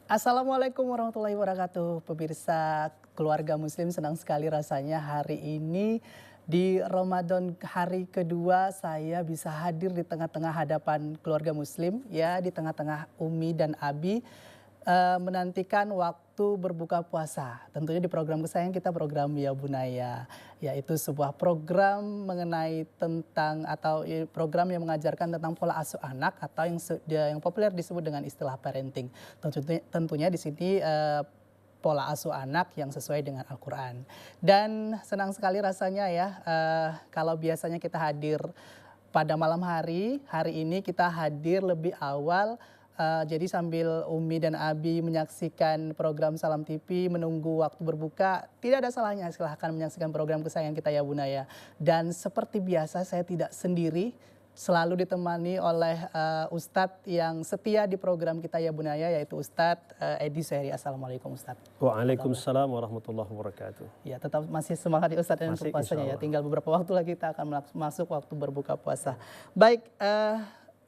Assalamualaikum warahmatullahi wabarakatuh. Pemirsa keluarga muslim, senang sekali rasanya hari ini di Ramadan hari kedua saya bisa hadir di tengah-tengah hadapan keluarga muslim, ya, di tengah-tengah Umi dan Abi, menantikan waktu berbuka puasa. Tentunya di program kesayangan kita, program Ya Bunaya, yaitu sebuah program mengenai tentang atau program yang mengajarkan tentang pola asuh anak atau yang populer disebut dengan istilah parenting. Tentunya di sini pola asuh anak yang sesuai dengan Al-Quran. Dan senang sekali rasanya ya, kalau biasanya kita hadir pada malam hari, hari ini kita hadir lebih awal. Jadi sambil Umi dan Abi menyaksikan program Salam TV, menunggu waktu berbuka, tidak ada salahnya silahkan menyaksikan program kesayangan kita Ya Bunaya. Dan seperti biasa saya tidak sendiri, selalu ditemani oleh Ustadz yang setia di program kita Ya Bunaya, yaitu Ustadz Edi Suheri. Assalamualaikum Ustadz. Waalaikumsalam warahmatullahi wabarakatuh. Ya, tetap masih semangat ya Ustadz dan Masih, puasanya ya. insyaallah. Tinggal beberapa waktu lagi kita akan masuk waktu berbuka puasa. Baik,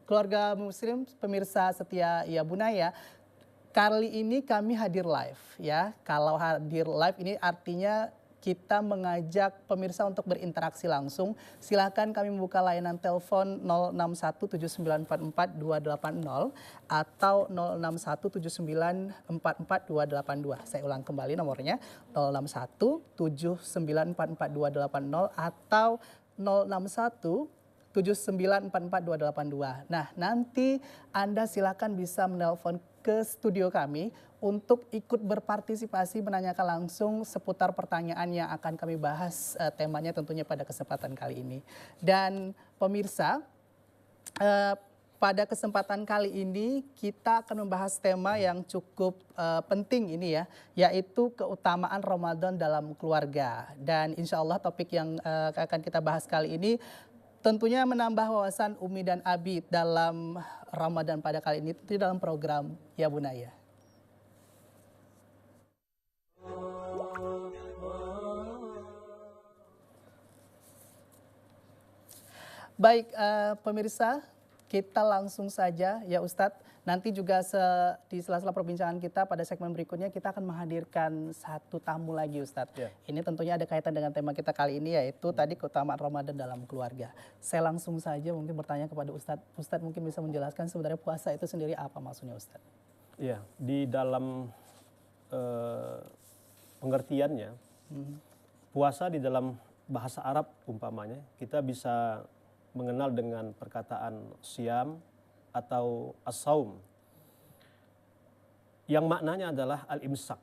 keluarga muslim, pemirsa setia Ya Bunaya, kali ini kami hadir live ya. Kalau hadir live ini artinya kita mengajak pemirsa untuk berinteraksi langsung. Silakan kami membuka layanan telepon 0617944280 atau 0617944282. Saya ulang kembali nomornya 0617944280 atau 06179442282. Nah, nanti Anda silakan bisa menelpon ke studio kami untuk ikut berpartisipasi menanyakan langsung seputar pertanyaan yang akan kami bahas, temanya tentunya pada kesempatan kali ini. Dan pemirsa, pada kesempatan kali ini kita akan membahas tema yang cukup penting ini ya, yaitu keutamaan Ramadan dalam keluarga. Dan insya Allah topik yang akan kita bahas kali ini tentunya menambah wawasan Umi dan Abi dalam Ramadan pada kali ini, tentunya dalam program Ya Bunaya. Baik, pemirsa, kita langsung saja ya Ustadz. Nanti juga di sela-sela perbincangan kita pada segmen berikutnya kita akan menghadirkan satu tamu lagi Ustadz. Ya. Ini tentunya ada kaitan dengan tema kita kali ini, yaitu tadi keutamaan Ramadan dalam keluarga. Saya langsung saja mungkin bertanya kepada Ustadz. Ustadz mungkin bisa menjelaskan sebenarnya puasa itu sendiri apa maksudnya Ustadz? Ya, di dalam pengertiannya, puasa di dalam bahasa Arab umpamanya, kita bisa mengenal dengan perkataan siam atau as-saum, yang maknanya adalah al-imsak,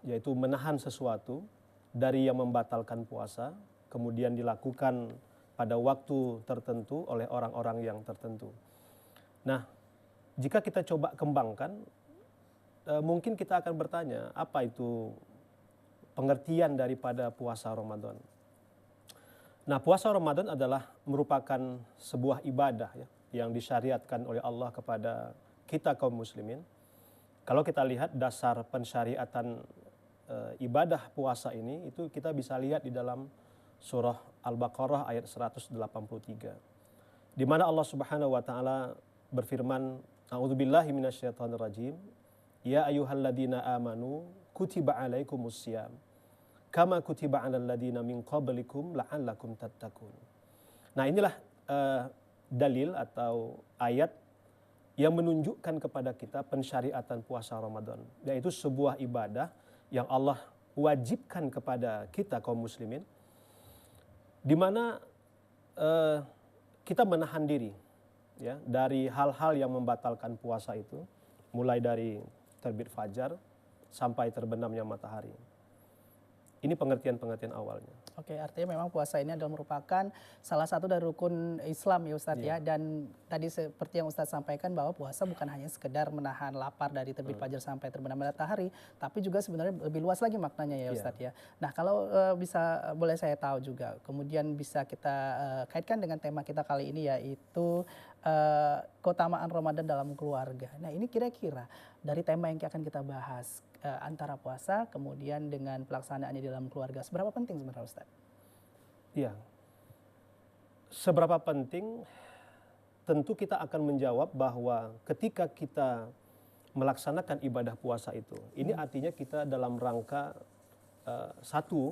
yaitu menahan sesuatu dari yang membatalkan puasa, kemudian dilakukan pada waktu tertentu oleh orang-orang yang tertentu. Nah, jika kita coba kembangkan, mungkin kita akan bertanya, apa itu pengertian daripada puasa Ramadan? Nah, puasa Ramadan adalah merupakan sebuah ibadah ya, yang disyariatkan oleh Allah kepada kita kaum muslimin. Kalau kita lihat dasar pensyariatan ibadah puasa ini, itu kita bisa lihat di dalam surah Al-Baqarah ayat 183. Di mana Allah Subhanahu wa taala berfirman, A'udzubillahi minasyaitonirrajim. Ya ayyuhalladzina amanu kutiba alaikumussyam kama kutiba 'alal ladzina min qablikum la'allakum tattaqun. Nah, inilah dalil atau ayat yang menunjukkan kepada kita pensyariatan puasa Ramadan, yaitu sebuah ibadah yang Allah wajibkan kepada kita kaum muslimin, di mana kita menahan diri ya dari hal-hal yang membatalkan puasa itu, mulai dari terbit fajar sampai terbenamnya matahari. Ini pengertian-pengertian awalnya. Oke, artinya memang puasa ini adalah merupakan salah satu dari rukun Islam ya Ustadz ya. Dan tadi seperti yang Ustadz sampaikan bahwa puasa bukan hanya sekedar menahan lapar dari terbit fajar sampai terbenam matahari, tapi juga sebenarnya lebih luas lagi maknanya ya Ustadz ya. Nah, kalau boleh saya tahu juga, kemudian bisa kita kaitkan dengan tema kita kali ini, yaitu keutamaan Ramadan dalam keluarga. Nah, ini kira-kira dari tema yang akan kita bahas, antara puasa kemudian dengan pelaksanaannya di dalam keluarga, seberapa penting sebenarnya Ustaz? Iya, seberapa penting, tentu kita akan menjawab bahwa ketika kita melaksanakan ibadah puasa itu. Ini artinya kita dalam rangka satu,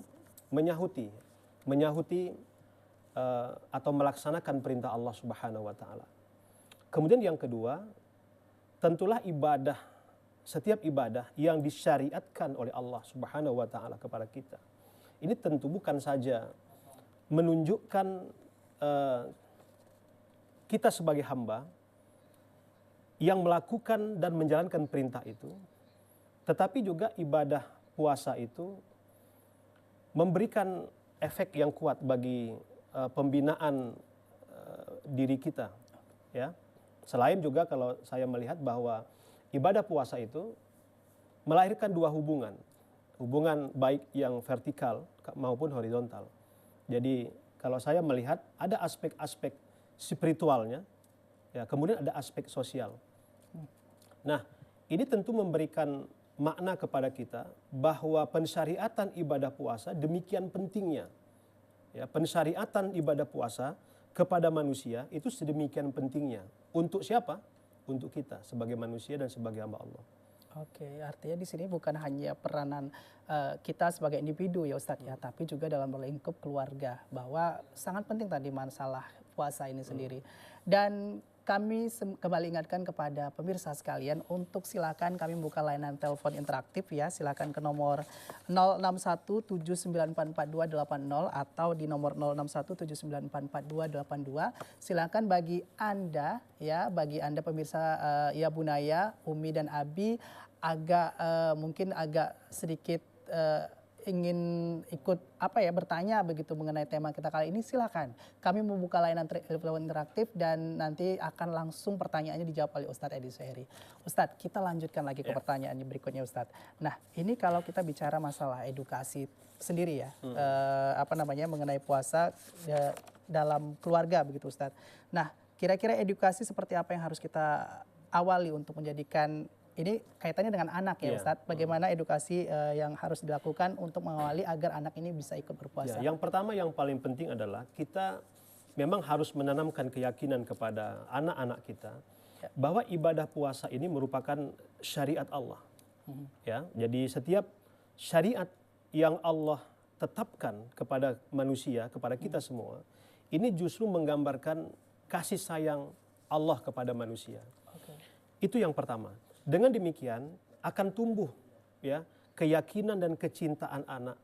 menyahuti atau melaksanakan perintah Allah Subhanahu wa taala. Kemudian yang kedua, tentulah setiap ibadah yang disyariatkan oleh Allah Subhanahu wa taala kepada kita. Ini tentu bukan saja menunjukkan kita sebagai hamba yang melakukan dan menjalankan perintah itu, tetapi juga ibadah puasa itu memberikan efek yang kuat bagi pembinaan diri kita, ya. Selain juga kalau saya melihat bahwa ibadah puasa itu melahirkan dua hubungan baik yang vertikal maupun horizontal. Jadi kalau saya melihat ada aspek-aspek spiritualnya, ya, kemudian ada aspek sosial. Nah, ini tentu memberikan makna kepada kita bahwa pensyariatan ibadah puasa demikian pentingnya. Ya, pensyariatan ibadah puasa kepada manusia itu sedemikian pentingnya. Untuk siapa? Untuk kita sebagai manusia dan sebagai hamba Allah. Oke, artinya di sini bukan hanya peranan kita sebagai individu ya Ustadz ya, tapi juga dalam lingkup keluarga, bahwa sangat penting tadi masalah puasa ini sendiri. Dan kami kembali ingatkan kepada pemirsa sekalian untuk silakan kami buka layanan telepon interaktif ya, silakan ke nomor 06179442280 atau di nomor 06179442282. Silakan bagi Anda pemirsa ya Bunaya, Umi dan Abi mungkin agak sedikit ingin ikut bertanya begitu mengenai tema kita kali ini, silakan. Kami membuka layanan telepon interaktif dan nanti akan langsung pertanyaannya dijawab oleh Ustadz Edi Suheri. Ustadz, kita lanjutkan lagi ke pertanyaan berikutnya Ustadz. Nah, ini kalau kita bicara masalah edukasi sendiri ya, mengenai puasa dalam keluarga begitu Ustadz. Nah, kira-kira edukasi seperti apa yang harus kita awali untuk menjadikan ini kaitannya dengan anak ya Ustadz, bagaimana edukasi yang harus dilakukan untuk mengawali agar anak ini bisa ikut berpuasa? Yang pertama yang paling penting adalah kita memang harus menanamkan keyakinan kepada anak-anak kita bahwa ibadah puasa ini merupakan syariat Allah. Ya, jadi setiap syariat yang Allah tetapkan kepada manusia, kepada kita semua, ini justru menggambarkan kasih sayang Allah kepada manusia. Itu yang pertama. Dengan demikian akan tumbuh ya keyakinan dan kecintaan anak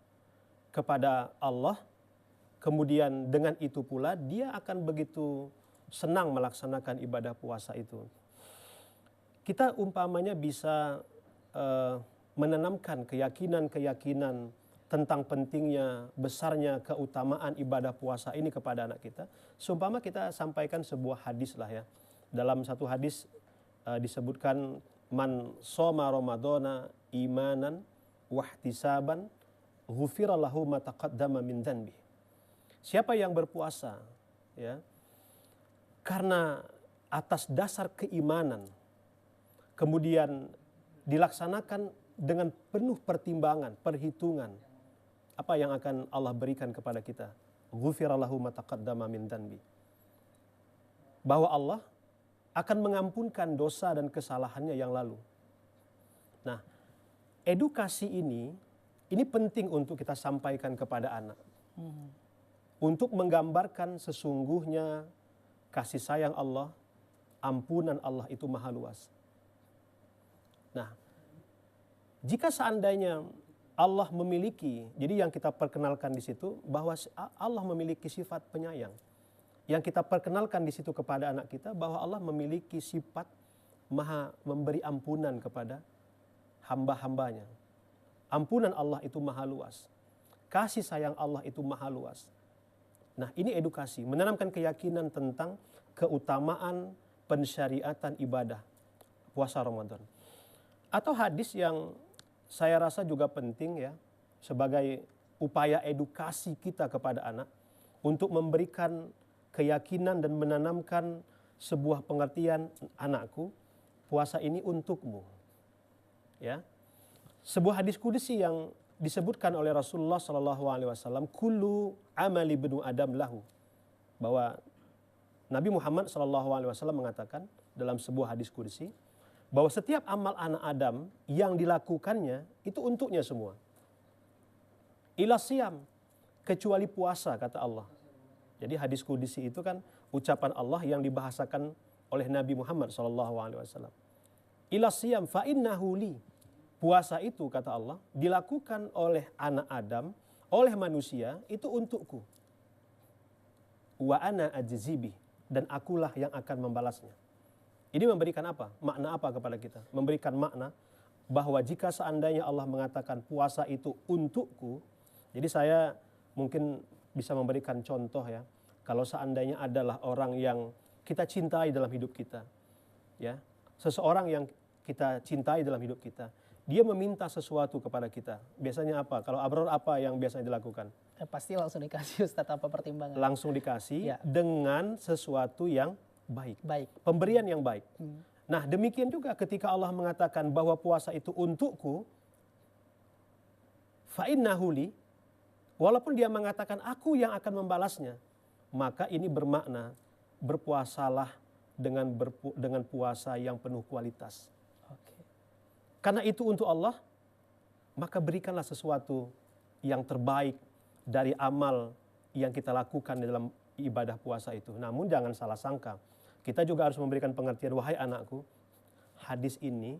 kepada Allah. Kemudian dengan itu pula dia akan begitu senang melaksanakan ibadah puasa itu. Kita umpamanya bisa menanamkan keyakinan-keyakinan tentang pentingnya, besarnya keutamaan ibadah puasa ini kepada anak kita. Seumpama kita sampaikan sebuah hadis lah ya. Dalam satu hadis disebutkan man shoma ramadhana imanan wahtisaban ghufira lahu ma taqaddama min dhanbi. Siapa yang berpuasa ya karena atas dasar keimanan kemudian dilaksanakan dengan penuh pertimbangan, perhitungan apa yang akan Allah berikan kepada kita. Ghufira lahu ma taqaddama min dhanbi. Bahwa Allah akan mengampunkan dosa dan kesalahannya yang lalu. Nah, edukasi ini penting untuk kita sampaikan kepada anak. Untuk menggambarkan sesungguhnya kasih sayang Allah, ampunan Allah itu maha luas. Nah, jika seandainya Allah memiliki, jadi yang kita perkenalkan di situ bahwa Allah memiliki sifat penyayang. Yang kita perkenalkan di situ kepada anak kita bahwa Allah memiliki sifat maha memberi ampunan kepada hamba-hambanya. Ampunan Allah itu maha luas. Kasih sayang Allah itu maha luas. Nah, ini edukasi, menanamkan keyakinan tentang keutamaan pensyariatan ibadah puasa Ramadan. Atau hadis yang saya rasa juga penting ya, sebagai upaya edukasi kita kepada anak untuk memberikan keyakinan dan menanamkan sebuah pengertian, anakku, puasa ini untukmu. Ya. Sebuah hadis qudsi yang disebutkan oleh Rasulullah SAW, kullu amali ibnu Adam lahu. Bahwa Nabi Muhammad SAW mengatakan dalam sebuah hadis qudsi, bahwa setiap amal anak Adam yang dilakukannya itu untuknya semua. Ila siyam, kecuali puasa kata Allah. Jadi hadis qudsi itu kan ucapan Allah yang dibahasakan oleh Nabi Muhammad SAW. Ila siyam fa innahu li. Puasa itu kata Allah dilakukan oleh anak Adam, oleh manusia itu untukku. Wa ana ajzibi, dan akulah yang akan membalasnya. Ini memberikan apa? Makna apa kepada kita? Memberikan makna bahwa jika seandainya Allah mengatakan puasa itu untukku, jadi saya mungkin bisa memberikan contoh ya. Kalau seandainya adalah orang yang kita cintai dalam hidup kita, ya, seseorang yang kita cintai dalam hidup kita, dia meminta sesuatu kepada kita. Biasanya apa? Kalau Abror apa yang biasanya dilakukan? Pasti langsung dikasih Ustadz, apa pertimbangan? Langsung dikasih Ya. dengan sesuatu yang baik. Baik. Pemberian yang baik. Nah, demikian juga ketika Allah mengatakan bahwa puasa itu untukku, fa innahu li, walaupun dia mengatakan aku yang akan membalasnya, maka ini bermakna berpuasalah dengan puasa yang penuh kualitas. Oke. Karena itu untuk Allah, maka berikanlah sesuatu yang terbaik dari amal yang kita lakukan di dalam ibadah puasa itu. Namun jangan salah sangka, kita juga harus memberikan pengertian, wahai anakku, hadis ini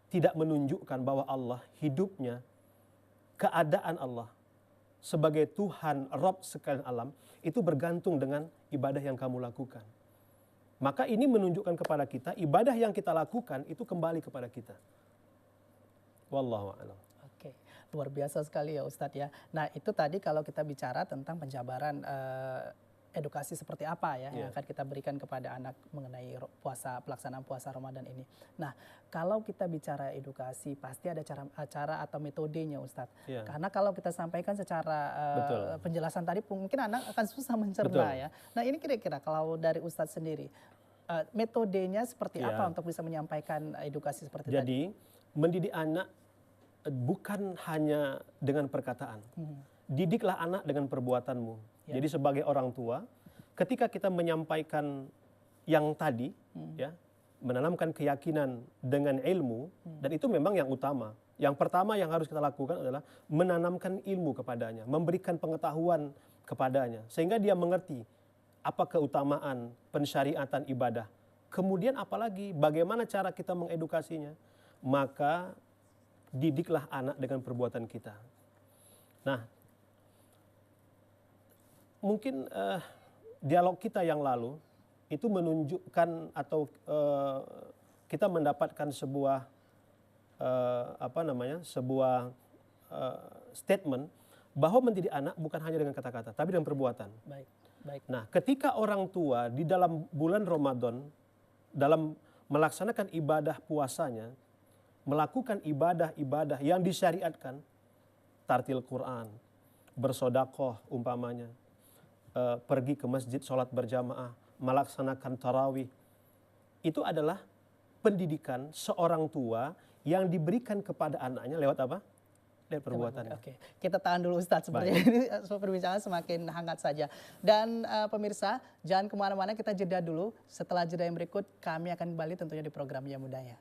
tidak menunjukkan bahwa Allah hidupnya, keadaan Allah sebagai Tuhan, Rabb sekalian alam, itu bergantung dengan ibadah yang kamu lakukan. Maka ini menunjukkan kepada kita, ibadah yang kita lakukan itu kembali kepada kita. Wallahu a'lam. Oke, luar biasa sekali ya Ustadz ya. Nah itu tadi kalau kita bicara tentang penjabaran edukasi seperti apa ya yang akan kita berikan kepada anak mengenai pelaksanaan puasa Ramadan ini. Nah kalau kita bicara edukasi pasti ada cara atau metodenya Ustadz. Karena kalau kita sampaikan secara penjelasan tadi mungkin anak akan susah mencerna ya. Nah ini kira-kira kalau dari Ustadz sendiri metodenya seperti apa untuk bisa menyampaikan edukasi seperti tadi? Jadi mendidik anak bukan hanya dengan perkataan. Didiklah anak dengan perbuatanmu. Jadi sebagai orang tua, ketika kita menyampaikan yang tadi, ya, menanamkan keyakinan dengan ilmu, dan itu memang yang utama. Yang pertama yang harus kita lakukan adalah menanamkan ilmu kepadanya, memberikan pengetahuan kepadanya, sehingga dia mengerti apa keutamaan pensyariatan ibadah. Kemudian apalagi bagaimana cara kita mengedukasinya, maka didiklah anak dengan perbuatan kita. Nah, mungkin dialog kita yang lalu itu menunjukkan atau kita mendapatkan sebuah sebuah statement bahwa mendidik anak bukan hanya dengan kata-kata, tapi dengan perbuatan. Baik, baik. Nah, ketika orang tua di dalam bulan Ramadan dalam melaksanakan ibadah puasanya, melakukan ibadah-ibadah yang disyariatkan, tartil Quran, bersodakoh umpamanya, pergi ke masjid sholat berjamaah, melaksanakan tarawih. Itu adalah pendidikan seorang tua yang diberikan kepada anaknya lewat apa? Lewat perbuatannya. Oke, kita tahan dulu Ustadz. Seperti ini perbincangan semakin hangat saja. Dan pemirsa, jangan kemana-mana, kita jeda dulu. Setelah jeda yang berikut, kami akan kembali tentunya di program Ya Mudanya.